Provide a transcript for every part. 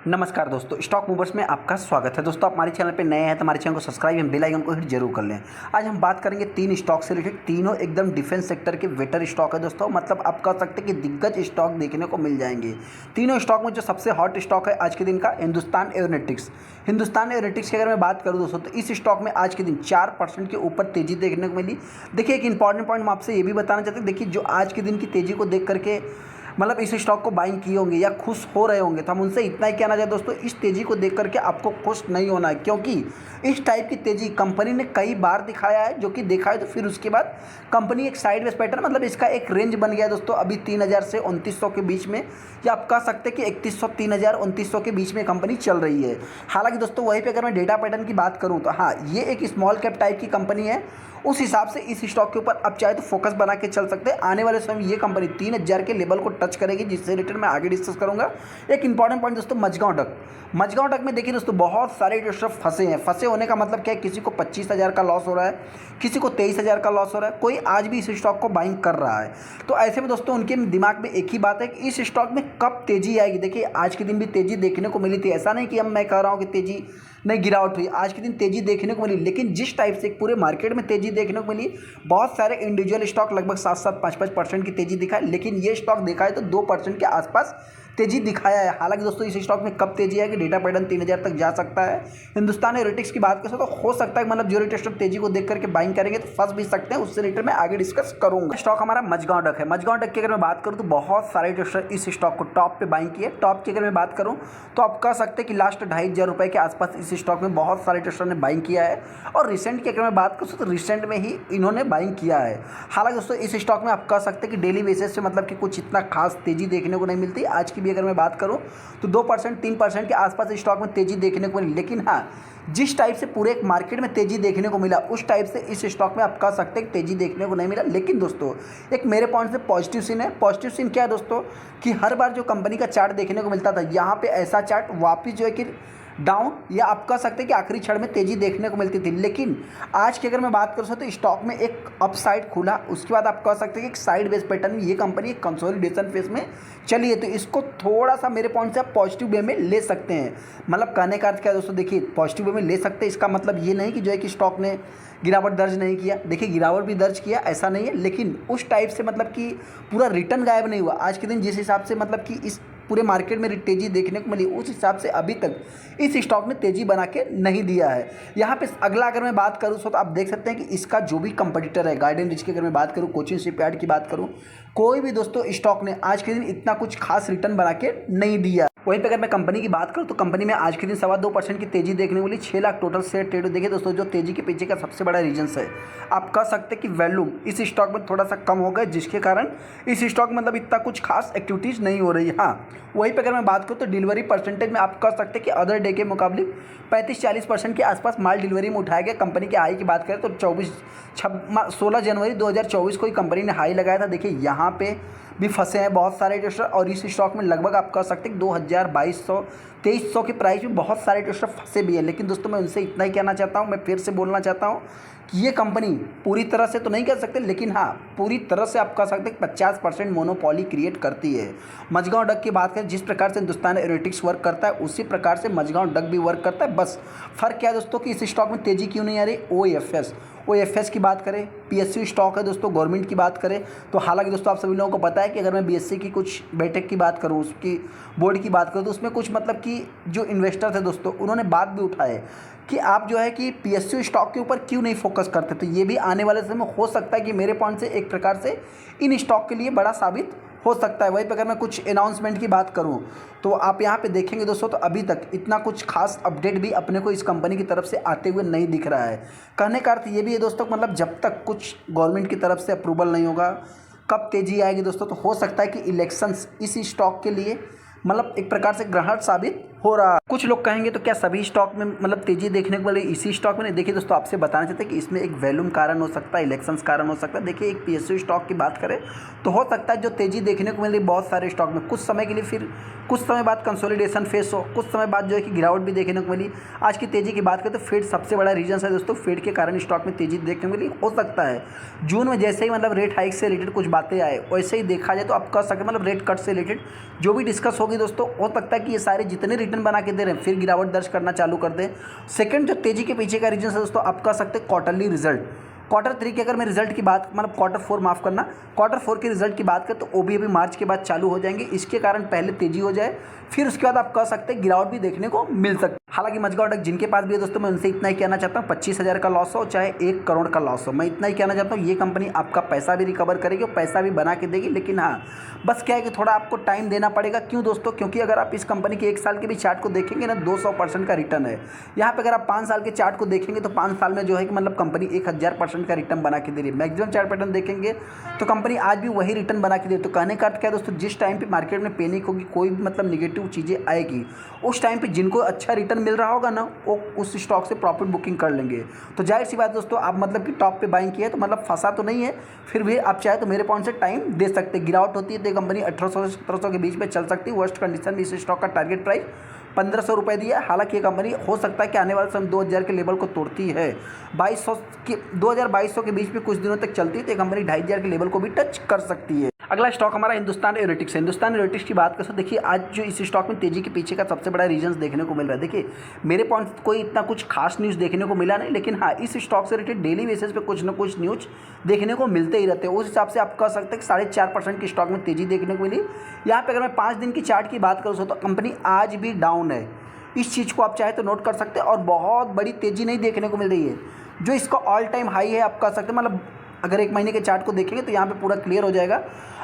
नमस्कार दोस्तों, stock movers में आपका स्वागत है। दोस्तों, आप हमारे चैनल पे नए हैं तो हमारे चैनल को सब्सक्राइब एवं बेल आइकन को हिट जरूर कर लें। आज हम बात करेंगे तीन स्टॉक से रिलेटेड। तीनों एकदम डिफेंस सेक्टर के वेटर स्टॉक है दोस्तों। मतलब आप कह सकते हैं कि दिग्गज स्टॉक देखने को मिल जाएंगे। तीनों स्टॉक में जो सबसे हॉट स्टॉक है आज के दिन का हिंदुस्तान एरोनॉटिक्स। हिंदुस्तान एरोनॉटिक्स की अगर मैं बात करूँ दोस्तों, तो इस स्टॉक में आज के दिन 4% के ऊपर तेजी देखने को मिली। देखिए, एक इंपॉर्टेंट पॉइंट मैं आपसे ये भी बताना चाहता हूँ। देखिए, जो आज के दिन की तेजी को देख करके मतलब इस स्टॉक को बाइंग किए होंगे या खुश हो रहे होंगे, तो हम उनसे इतना ही कहना चाहते दोस्तों, इस तेज़ी को देख करके आपको खुश नहीं होना है, क्योंकि इस टाइप की तेज़ी कंपनी ने कई बार दिखाया है। जो कि देखा है तो फिर उसके बाद कंपनी एक साइडवेज पैटर्न, मतलब इसका एक रेंज बन गया है दोस्तों। अभी 3000 से 2900 के बीच में, या आप कह सकते हैं कि 3100, 3000, 2900 के बीच में कंपनी चल रही है। हालांकि दोस्तों, वहीं पे अगर मैं डेटा पैटर्न की बात करूँ तो हाँ, ये एक स्मॉल कैप टाइप की कंपनी है। उस हिसाब से इस स्टॉक के ऊपर अब चाहे तो फोकस बना के चल सकते हैं। आने वाले समय ये कंपनी 3000 के लेवल को टच करेगी, जिससे रिलेटेड मैं आगे डिस्कस करूंगा। एक इंपॉर्टेंट पॉइंट दोस्तों, मझगांव डक। मझगांव डक में देखिए दोस्तों, बहुत सारे जो फंसे हैं। फंसे होने का मतलब क्या है? किसी को 25,000 का लॉस हो रहा है, किसी को 23,000 का लॉस हो रहा है, कोई आज भी इस स्टॉक को बाइंग कर रहा है। तो ऐसे में दोस्तों, उनके दिमाग में एक ही बात है कि इस स्टॉक में कब तेजी आएगी। देखिए, आज के दिन भी तेजी देखने को मिली थी। ऐसा नहीं कि मैं कह रहा हूँ कि तेजी नहीं, गिरावट हुई। आज के दिन तेजी देखने को मिली, लेकिन जिस टाइप से पूरे मार्केट में तेजी देखने को मिली, बहुत सारे इंडिविजुअल स्टॉक लगभग 7-7, 5-5% की तेजी दिखाए, लेकिन ये स्टॉक देखा है तो 2% के आसपास तेजी दिखाया है। हालांकि दोस्तों, इस स्टॉक में कब तेजी आएगी, डेटा पैटर्न 3000 तक जा सकता है। हिंदुस्तान एरोनॉटिक्स की बात करें तो हो सकता है मतलब जो रिटेस्टर तेजी को देख करके बाइंग करेंगे तो फंस भी सकते हैं। उससे रिलेटेड मैं आगे डिस्कस करूंगा। स्टॉक हमारा मझगांव डक है। मझगांव डक की अगर मैं बात करूं तो बहुत सारे ट्रेडर्स इस स्टॉक को टॉप पे बाइंग किए। टॉप की अगर मैं बात करूं तो आप कह सकते हैं कि लास्ट 2500 रुपए के आसपास इस स्टॉक में बहुत सारे ट्रेडर्स ने बाइंग किया है। और रिसेंट की अगर मैं बात करूँ तो रिसेंट में ही इन्होंने बाइंग किया है। हालांकि दोस्तों, इस स्टॉक में आप कह सकते हैं कि डेली बेसिस से मतलब कि कुछ इतना खास तेजी देखने को नहीं मिलती। आज की भी अगर मैं बात करूं तो 2%, 3% के आसपास स्टॉक में तेजी देखने को मिली। लेकिन हाँ, जिस टाइप से पूरे एक मार्केट में तेजी देखने को मिला, उस टाइप से इस स्टॉक में आप कह सकते हैं तेजी देखने को नहीं मिला। लेकिन दोस्तों, एक मेरे पॉइंट से पॉजिटिव सीन है। पॉजिटिव सीन क्या है दोस्तों, कि हर बार जो कंपनी का चार्ट देखने को मिलता था, यहाँ पे ऐसा चार्ट वापिस जो है कि डाउन, या आप कह सकते हैं कि आखिरी क्षण में तेजी देखने को मिलती थी। लेकिन आज की अगर मैं बात करूँ तो स्टॉक में एक अपसाइड खुला, उसके बाद आप कह सकते हैं कि एक साइड बेस पैटर्न में ये कंपनी एक कंसोलिडेशन फेज में चली है। तो इसको थोड़ा सा मेरे पॉइंट से आप पॉजिटिव वे में ले सकते हैं। मतलब कहने का अर्थ क्या है दोस्तों, देखिए, पॉजिटिव वे में ले सकते हैं। इसका मतलब ये नहीं कि जो है कि स्टॉक ने गिरावट दर्ज नहीं किया। देखिए, गिरावट भी दर्ज किया, ऐसा नहीं है, लेकिन उस टाइप से मतलब कि पूरा रिटर्न गायब नहीं हुआ। आज के दिन जिस हिसाब से मतलब कि इस पूरे मार्केट में तेजी देखने को मिली, उस हिसाब से अभी तक इस स्टॉक ने तेजी बना के नहीं दिया है। यहाँ पे अगला अगर मैं बात करूँ तो आप देख सकते हैं कि इसका जो भी कंपटीटर है, गार्डन रिच की अगर मैं बात करूँ, कोचिन शिपयार्ड की बात करूँ, कोई भी दोस्तों स्टॉक ने आज के दिन इतना कुछ खास रिटर्न बना के नहीं दिया। वहीं पे अगर मैं कंपनी की बात करूं तो कंपनी में आज के दिन 2.25% की तेजी देखने को मिली। 6 लाख टोटल शेयर ट्रेड। देखिए दोस्तों, जो तेजी के पीछे का सबसे बड़ा रीजन है, आप कह सकते हैं कि वैल्यूम इस स्टॉक में थोड़ा सा कम हो गया, जिसके कारण इस स्टॉक में मतलब इतना कुछ खास एक्टिविटीज़ नहीं हो रही है। हाँ, वहीं पर अगर मैं बात करूँ तो डिलीवरी परसेंटेज में आप कह सकते हैं कि अदर डे के मुकाबले 35-40% के आसपास माल डिलीवरी में उठाया गया। कंपनी के हाई की बात करें तो 16 जनवरी 2024 को ही कंपनी ने हाई लगाया था। देखिए, यहाँ पे भी फंसे हैं बहुत सारे ट्रेडर, और इस स्टॉक में लगभग आप कह सकते हैं 2200, 2300 के प्राइस में बहुत सारे ट्रेडर फंसे भी हैं। लेकिन दोस्तों, मैं उनसे इतना ही कहना चाहता हूँ, मैं फिर से बोलना चाहता हूँ कि ये कंपनी पूरी तरह से तो नहीं कह सकते, लेकिन हाँ, पूरी तरह से आप कह सकते हैं 50% मोनोपॉली क्रिएट करती है। मझगांव डक की बात करें, जिस प्रकार से हिंदुस्तान एरोनॉटिक्स वर्क करता है, उसी प्रकार से मझगांव डक भी वर्क करता है। बस फर्क क्या है दोस्तों कि इस स्टॉक में तेजी क्यों नहीं आ रही। OFS की बात करें, PSU स्टॉक है दोस्तों। गवर्नमेंट की बात करें तो हालांकि दोस्तों, आप सभी लोगों को पता है कि अगर मैं BSE की कुछ बैठक की बात करूं, उसकी बोर्ड की बात करूं, तो उसमें कुछ मतलब कि जो इन्वेस्टर थे दोस्तों, उन्होंने बात भी उठाए कि आप जो है कि PSU स्टॉक के ऊपर क्यों नहीं फोकस करते। तो ये भी आने वाले समय में हो सकता है कि मेरे पॉइंट से एक प्रकार से इन स्टॉक के लिए बड़ा साबित हो सकता है। वहीं पर अगर मैं कुछ अनाउंसमेंट की बात करूं तो आप यहां पे देखेंगे दोस्तों, तो अभी तक इतना कुछ खास अपडेट भी अपने को इस कंपनी की तरफ से आते हुए नहीं दिख रहा है। कहने का अर्थ ये भी है दोस्तों, मतलब जब तक कुछ गवर्नमेंट की तरफ से अप्रूवल नहीं होगा, कब तेजी आएगी दोस्तों, तो हो सकता है कि इलेक्शंस इस स्टॉक के लिए मतलब एक प्रकार से ग्रहण साबित हो रहा है। कुछ लोग कहेंगे तो क्या सभी स्टॉक में मतलब तेजी देखने को मिले, इसी स्टॉक में नहीं। देखिए दोस्तों, आपसे बताना चाहते हैं कि इसमें एक वैल्यूम कारण हो सकता है, इलेक्शंस कारण हो सकता है। देखिए, एक PSU स्टॉक की बात करें तो हो सकता है जो तेजी देखने को मिली बहुत सारे स्टॉक में, कुछ समय के लिए, फिर कुछ समय बाद कंसोलिडेशन फेस हो, कुछ समय बाद जो है कि गिरावट भी देखने को मिली। आज की तेजी की बात करें तो फेड सबसे बड़ा रीजन है दोस्तों। फेड के कारण स्टॉक में तेजी देखने को मिली। हो सकता है जून में जैसे ही मतलब रेट हाइक से रिलेटेड कुछ बातें आए, वैसे ही देखा जाए तो आप कह सकते मतलब रेट कट से रिलेटेड जो भी डिस्कस होगी दोस्तों, हो सकता है कि ये सारे जितने रिटर्न बना के दे रहे हैं फिर गिरावट दर्ज करना चालू कर दें। सेकंड जो तेजी के पीछे का रीजन है दोस्तों, आप कह सकते हैं क्वार्टरली रिजल्ट। Q3 की अगर मैं रिजल्ट की बात मतलब Q4 माफ़ करना, Q4 के रिजल्ट की बात करें तो वो भी अभी मार्च के बाद चालू हो जाएंगे। इसके कारण पहले तेजी हो जाए, फिर उसके बाद आप कह सकते हैं गिरावट भी देखने को मिल सकती है। हालांकि मजगा ऑर्डर जिनके पास भी है दोस्तों, मैं उनसे इतना ही कहना चाहता हूँ, 25,000 का लॉस हो चाहे 1 करोड़ का लॉस हो, मैं इतना ही कहना चाहता हूँ, ये कंपनी आपका पैसा भी रिकवर करेगी और पैसा भी बना के देगी। लेकिन हाँ, बस क्या है कि थोड़ा आपको टाइम देना पड़ेगा। क्यों दोस्तों? क्योंकि अगर आप इस कंपनी के 1 साल के भी चार्ट को देखेंगे ना, 200% का रिटर्न है। यहाँ पे अगर आप 5 साल के चार्ट को देखेंगे तो 5 साल में जो है कि मतलब कंपनी 1000% का रिटर्न बना के दे रही है। मैक्सिमम चार्ट पैटर्न देखेंगे तो कंपनी आज भी वही रिटर्न बना के दे। तो कहने का अर्थ क्या है दोस्तों, जिस टाइम पे मार्केट में पैनिक होगी, कोई भी मतलब निगेटिव चीज़ें आएगी, उस टाइम पे जिनको अच्छा रिटर्न मिल रहा होगा ना, वो उस स्टॉक से प्रॉफिट बुकिंग कर लेंगे। तो जाहिर सी बात दोस्तों, आप मतलब कि टॉप पे बाइंग किया है तो मतलब फंसा तो नहीं है, फिर भी आप चाहे तो मेरे पॉइंट से टाइम दे सकते हैं। गिरावट होती है तो ये कंपनी 1800 से 1700 के बीच में चल सकती है। वर्स्ट कंडीशन में इस स्टॉक का टारगेट प्राइस 1500 रुपये दिया है। हालांकि ये कंपनी हो सकता है कि आने वाले समय 2000 के लेवल को तोड़ती है। 2200 के बीच में कुछ दिनों तक चलती है तो ये कंपनी 2500 के लेवल को भी टच कर सकती है। अगला स्टॉक हमारा हिंदुस्तान एरोनॉटिक्स है। हिंदुस्तान एरोनॉटिक्स की बात करें तो देखिए, आज जो इस स्टॉक में तेजी के पीछे का सबसे बड़ा रीजन देखने को मिल रहा है। देखिए मेरे पॉइंट से कोई इतना कुछ खास न्यूज़ देखने को मिला नहीं, लेकिन हाँ, इस स्टॉक से रिलेटेड डेली बेसिस पे कुछ ना कुछ न्यूज़ देखने को मिलते ही रहते हैं। उस हिसाब से आप कह सकते हैं कि 4.5% की स्टॉक में तेजी देखने को मिली। यहाँ पर अगर मैं 5 दिन की चार्ट की बात करूँ तो कंपनी आज भी डाउन है। इस चीज़ को आप चाहे तो नोट कर सकते हैं, और बहुत बड़ी तेज़ी नहीं देखने को मिल रही है। जो इसका ऑल टाइम हाई है, आप कह सकते हैं मतलब अगर 1 महीने के चार्ट को देखेंगे तो यहाँ पे पूरा क्लियर हो जाएगा।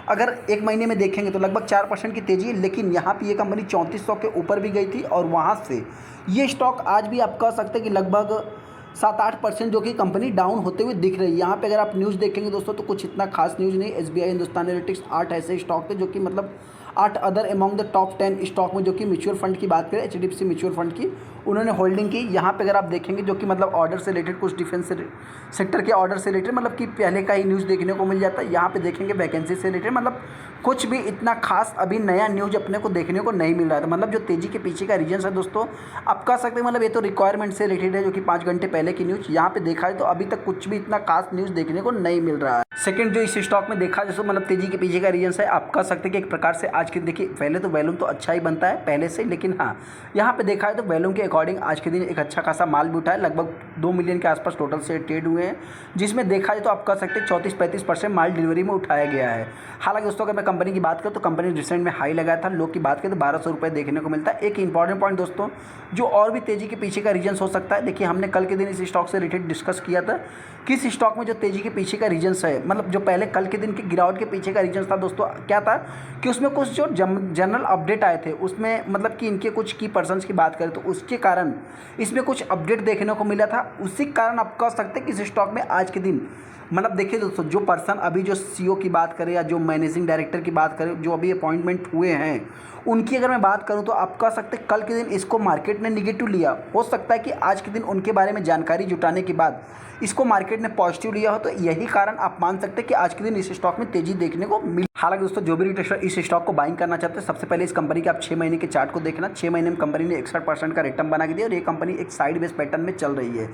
अगर 1 महीने में देखेंगे तो लगभग 4% की तेज़ी है, लेकिन यहाँ पे ये कंपनी 3400 के ऊपर भी गई थी और वहाँ से ये स्टॉक आज भी आप कह सकते हैं कि लगभग 7-8% जो कि कंपनी डाउन होते हुए दिख रही है। यहाँ पे अगर आप न्यूज़ देखेंगे दोस्तों तो कुछ इतना खास न्यूज़ नहीं। SBI, हिंदुस्तान एरोनॉटिक्स, 8 ऐसे स्टॉक थे जो कि मतलब 8 other among the top 10 stock में, जो कि म्यूचुअल फंड की बात करें, HDFC म्यूचुअल फंड की, उन्होंने होल्डिंग की। यहाँ पे अगर आप देखेंगे जो कि मतलब ऑर्डर से रिलेटेड, कुछ डिफेंस सेक्टर के ऑर्डर से रिलेटेड मतलब कि पहले का ही न्यूज़ देखने को मिल जाता है। यहाँ पे देखेंगे वैकेंसी से रिलेटेड मतलब कुछ भी इतना खास अभी नया न्यूज़ अपने को देखने को नहीं मिल रहा था। मतलब जो तेज़ी के पीछे का रीजन है दोस्तों, आप कह सकते हैं मतलब ये तो रिक्वायरमेंट से रिलेटेड है, जो कि 5 घंटे पहले की न्यूज़। यहाँ पे देखा है तो अभी तक कुछ भी इतना खास न्यूज़ देखने को नहीं मिल रहा है। सेकंड जो इस स्टॉक में देखा जैसे मतलब तेजी के पीछे का रीजन है, आप कह सकते हैं कि एक प्रकार से आज के देखिए पहले तो वैल्यूम तो अच्छा ही बनता है पहले से, लेकिन हाँ यहाँ पे देखा है तो वैल्यूम के अकॉर्डिंग आज के दिन एक अच्छा खासा माल भी उठा है। लगभग 2 मिलियन के आसपास टोटल से ट्रेड हुए हैं, जिसमें देखा जाए तो आप कह सकते हैं 34-35% माल डिलीवरी में उठाया गया है। हालांकि दोस्तों अगर मैं कंपनी की बात करूँ तो कंपनी रिसेंट में हाई लगाया था, लो की बात करें तो 1200 रुपये देखने को मिलता है। एक इंपॉर्टेंट पॉइंट दोस्तों जो और भी तेजी के पीछे का रीजन हो सकता है, देखिए हमने कल के दिन इस स्टॉक से रिलेटेड डिस्कस किया था किस स्टॉक में जो तेजी के पीछे का रीजन है, मतलब जो पहले कल के दिन की गिरावट के पीछे का रीजन था दोस्तों क्या था कि उसमें कुछ जो जनरल अपडेट आए थे, उसमें मतलब कि इनके कुछ की पर्सन्स की बात करें तो उसके कारण इसमें कुछ अपडेट देखने को मिला था। उसी कारण आप कह सकते हैं कि इस स्टॉक में आज के दिन मतलब देखिए दोस्तों, जो पर्सन अभी जो CEO की बात करें या जो मैनेजिंग डायरेक्टर की बात करें, जो अभी अपॉइंटमेंट हुए हैं, उनकी अगर मैं बात करूं तो आप कह सकते हैं कल के दिन इसको मार्केट ने निगेटिव लिया। हो सकता है कि आज के दिन उनके बारे में जानकारी जुटाने के बाद इसको मार्केट ने पॉजिटिव लिया हो, तो यही कारण आप मान सकते हैं कि आज के दिन इस स्टॉक में तेजी देखने को मिली। हालांकि दोस्तों जो भी रिटेलर इस स्टॉक को बाइंग करना चाहते हैं, सबसे पहले इस कंपनी के आप 6 महीने के चार्ट को देखना। 6 महीने में कंपनी ने 61% का रिटर्न बना के दिया और ये कंपनी एक साइड बेस पैटर्न में चल रही है।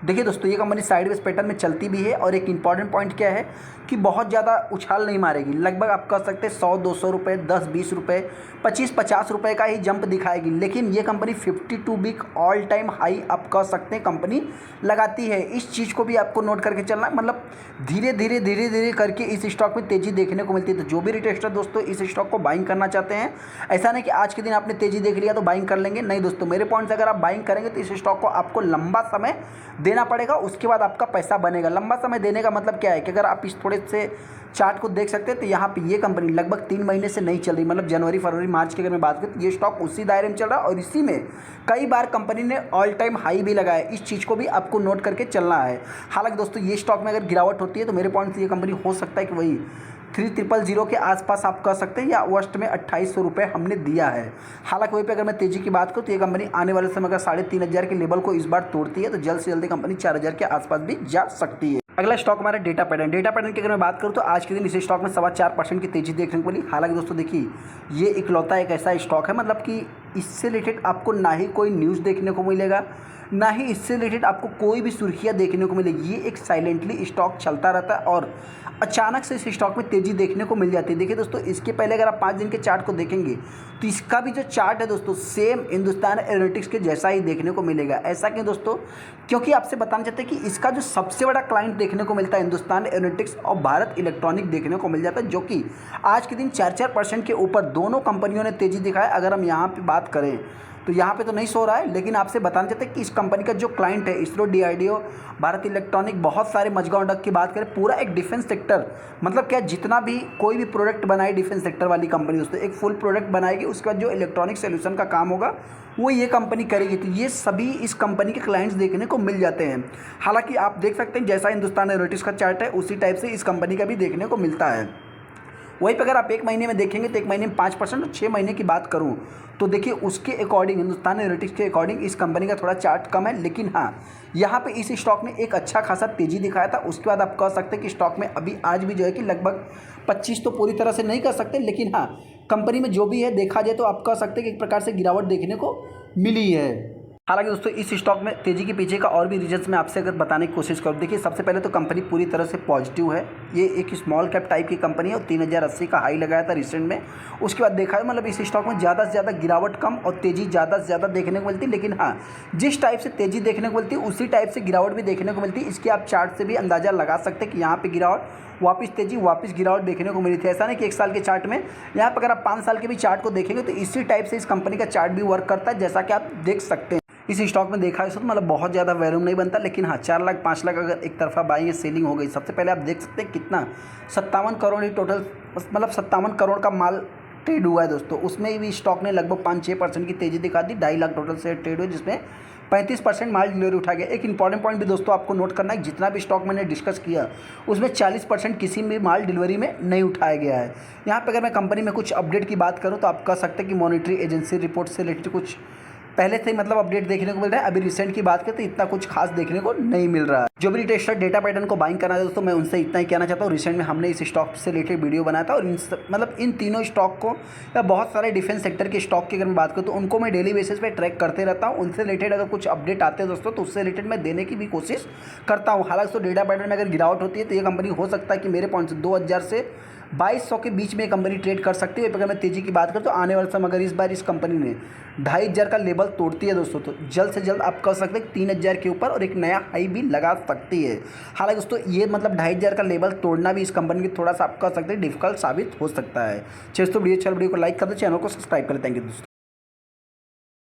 देखिए दोस्तों ये कंपनी साइड बेस पैटर्न में चलती भी है, और एक इंपॉर्टेंट पॉइंट क्या है कि बहुत ज़्यादा उछाल नहीं मारेगी। लगभग आप कह सकते हैं 100-200 रुपये, 10-20 रुपये, 25-50 रुपये का ही जंप दिखाएगी। लेकिन ये company 52 week all time high आप कह सकते हैं कंपनी लगाती है। इस चीज़ को भी आपको नोट करके चलना है, मतलब धीरे धीरे करके इस स्टॉक में तेज़ी देखने को मिलती है। तो जो भी रिटेलर दोस्तों इस स्टॉक को बाइंग करना चाहते हैं, ऐसा नहीं कि आज के दिन आपने तेज़ी देख लिया तो बाइंग कर लेंगे, नहीं दोस्तों। मेरे पॉइंट से अगर आप बाइंग करेंगे तो इस स्टॉक को आपको लंबा समय देना पड़ेगा, उसके बाद आपका पैसा बनेगा। लंबा समय देने का मतलब क्या है कि अगर आप इस थोड़े से चार्ट को देख सकते हैं तो यहाँ पे ये कंपनी लगभग 3 महीने से नहीं चल रही, मतलब जनवरी, फरवरी, मार्च की अगर मैं बात करूँ तो ये स्टॉक उसी दायरे में चल रहा है, और इसी में कई बार कंपनी ने ऑल टाइम हाई भी लगाया। इस चीज़ को भी आपको नोट करके चलना है। हालांकि दोस्तों ये स्टॉक में अगर गिरावट होती है तो मेरे पॉइंट से ये कंपनी हो सकता है कि वही 3000 के आसपास आप कह सकते हैं, या वर्स्ट में 2800 रुपये हमने दिया है। हालांकि वहीं पे अगर मैं तेजी की बात करूँ तो ये कंपनी आने वाले समय अगर 3500 के लेवल को इस बार तोड़ती है तो जल्द से जल्द कंपनी 4000 के आसपास भी जा सकती है। अगला स्टॉक हमारा डेटा पैटर्न। डेटा पैटर्न की अगर मैं बात करूँ तो आज के दिन इस स्टॉक में 4.25% की तेजी देखने को मिली। हालांकि दोस्तों देखिए ये इकलौता एक ऐसा स्टॉक है मतलब कि इससे रिलेटेड आपको ना ही कोई न्यूज़ देखने को मिलेगा, ना ही इससे रिलेटेड आपको कोई भी सुर्खियाँ देखने को मिलेगी। ये एक साइलेंटली स्टॉक चलता रहता है और अचानक से इस स्टॉक में तेज़ी देखने को मिल जाती है। देखिए दोस्तों, इसके पहले अगर आप 5 दिन के चार्ट को देखेंगे तो इसका भी जो चार्ट है दोस्तों सेम हिंदुस्तान एरोनॉटिक्स के जैसा ही देखने को मिलेगा। ऐसा क्यों दोस्तों? क्योंकि आपसे बताना चाहते हैं कि इसका जो सबसे बड़ा क्लाइंट देखने को मिलता है हिंदुस्तान एरोनॉटिक्स और भारत इलेक्ट्रॉनिक देखने को मिल जाता है, जो कि आज के दिन 4% के ऊपर दोनों कंपनियों ने तेज़ी दिखाया। अगर हम यहाँ पर बात करें तो यहाँ पे तो नहीं सो रहा है, लेकिन आपसे बताना चाहते हैं कि इस कंपनी का जो क्लाइंट है इसरो, डीआरडीओ, भारत इलेक्ट्रॉनिक, बहुत सारे मजगांव डक की बात करें, पूरा एक डिफेंस सेक्टर, मतलब क्या जितना भी कोई भी प्रोडक्ट बनाए डिफेंस सेक्टर वाली कंपनी दोस्तों एक फुल प्रोडक्ट बनाएगी, उसके बाद जो इलेक्ट्रॉनिक सोल्यूशन का काम होगा वो ये कंपनी करेगी। तो ये सभी इस कंपनी के क्लाइंट्स देखने को मिल जाते हैं। हालांकि आप देख सकते हैं जैसा हिंदुस्तान एरोनॉटिक्स का चार्ट है उसी टाइप से इस कंपनी का भी देखने को मिलता है। वहीं पर अगर आप 1 महीने में देखेंगे तो 1 महीने में 5% और 6 महीने की बात करूं तो देखिए उसके अकॉर्डिंग, हिंदुस्तान एरोनॉटिक्स के अकॉर्डिंग इस कंपनी का थोड़ा चार्ट कम है। लेकिन हाँ, यहाँ पे इस स्टॉक ने एक अच्छा खासा तेज़ी दिखाया था। उसके बाद आप कह सकते हैं कि स्टॉक में अभी आज भी जो है कि लगभग 25 तो पूरी तरह से नहीं कर सकते, लेकिन हाँ कंपनी में जो भी है देखा जाए तो आप कह सकते हैं कि एक प्रकार से गिरावट देखने को मिली है। हालांकि दोस्तों इस स्टॉक में तेज़ी के पीछे का और भी रीजन्स मैं आपसे अगर बताने की कोशिश करूँ, देखिए सबसे पहले तो कंपनी पूरी तरह से पॉजिटिव है। ये एक स्मॉल कैप टाइप की कंपनी है और 3080 का हाई लगाया था रिसेंट में। उसके बाद देखा है मतलब इस स्टॉक में ज़्यादा से ज़्यादा गिरावट कम और तेज़ी ज़्यादा से ज़्यादा देखने को मिलती है। लेकिन हाँ, जिस टाइप से तेज़ी देखने को मिलती है उसी टाइप से गिरावट भी देखने को मिलती है। इसके आप चार्ट से भी अंदाज़ा लगा सकते हैं कि यहाँ पर गिरावट, वापस तेज़ी, वापस गिरावट देखने को मिली थी। ऐसा नहीं कि 1 साल के चार्ट में, यहाँ पर अगर आप 5 साल के भी चार्ट को देखेंगे तो इसी टाइप से इस कंपनी का चार्ट भी वर्क करता है, जैसा कि आप देख सकते हैं। इस स्टॉक में देखा है तो मतलब बहुत ज़्यादा वैल्यूम नहीं बनता, लेकिन हाँ 4 लाख 5 लाख अगर एक तरफा बाइंग या सेलिंग हो गई। सबसे पहले आप देख सकते हैं कितना 57 करोड़ ही टोटल, मतलब 57 करोड़ का माल ट्रेड हुआ है दोस्तों। उसमें भी स्टॉक ने लगभग 5-6% की तेज़ी दिखा दी। 2.5 लाख टोटल से ट्रेड हुए, जिसमें 35% माल डिलीवरी उठा गया। एक इंपॉर्टेंट पॉइंट भी दोस्तों आपको नोट करना है, जितना भी स्टॉक मैंने डिस्कस किया उसमें 40% किसी भी माल डिलीवरी में नहीं उठाया गया है। यहाँ पर अगर मैं कंपनी में कुछ अपडेट की बात करूँ तो आप कह सकते हैं कि मॉनिटरी एजेंसी रिपोर्ट से रिलेटेड कुछ पहले से ही मतलब अपडेट देखने को मिल रहा है। अभी रिसेंट की बात करें तो इतना कुछ खास देखने को नहीं मिल रहा है। जो भी रिटेस्टेड डेटा पैटर्न को बाइंग करना है दोस्तों, मैं उनसे इतना ही कहना चाहता हूँ। रिसेंट में हमने इस स्टॉक से रिलेटेड वीडियो बनाया था और इन तीनों स्टॉक को या बहुत सारे डिफेंस सेक्टर के स्टॉक की अगर मैं बात करूँ तो उनको मैं डेली बेसिस पे ट्रैक करते रहता हूँ। उनसे रिलेटेड अगर कुछ अपडेट आते हैं दोस्तों तो उससे रिलेटेड मैं देने की भी कोशिश करता हूँ। हालांकि तो डेटा पैटर्न में अगर गिरावट होती है तो ये कंपनी हो सकता है कि मेरे पॉइंट से 2000 से 2200 के बीच में कंपनी ट्रेड कर सकती है। अगर मैं तेज़ी की बात करूँ तो आने वाले समय अगर इस बार इस कंपनी ने 2500 का लेवल तोड़ती है दोस्तों तो जल्द से जल्द आप कह सकते हैं 3000 के ऊपर और एक नया हाई भी लगा सकती है। हालांकि दोस्तों ये मतलब 2500 का लेवल तोड़ना भी इस कंपनी की थोड़ा सा आप कह सकते हैं डिफिकल्ट साबित हो सकता है। चलिए दोस्तों वीडियो को लाइक कर दो, चैनल को सब्सक्राइब करें। थैंक यू दोस्तों।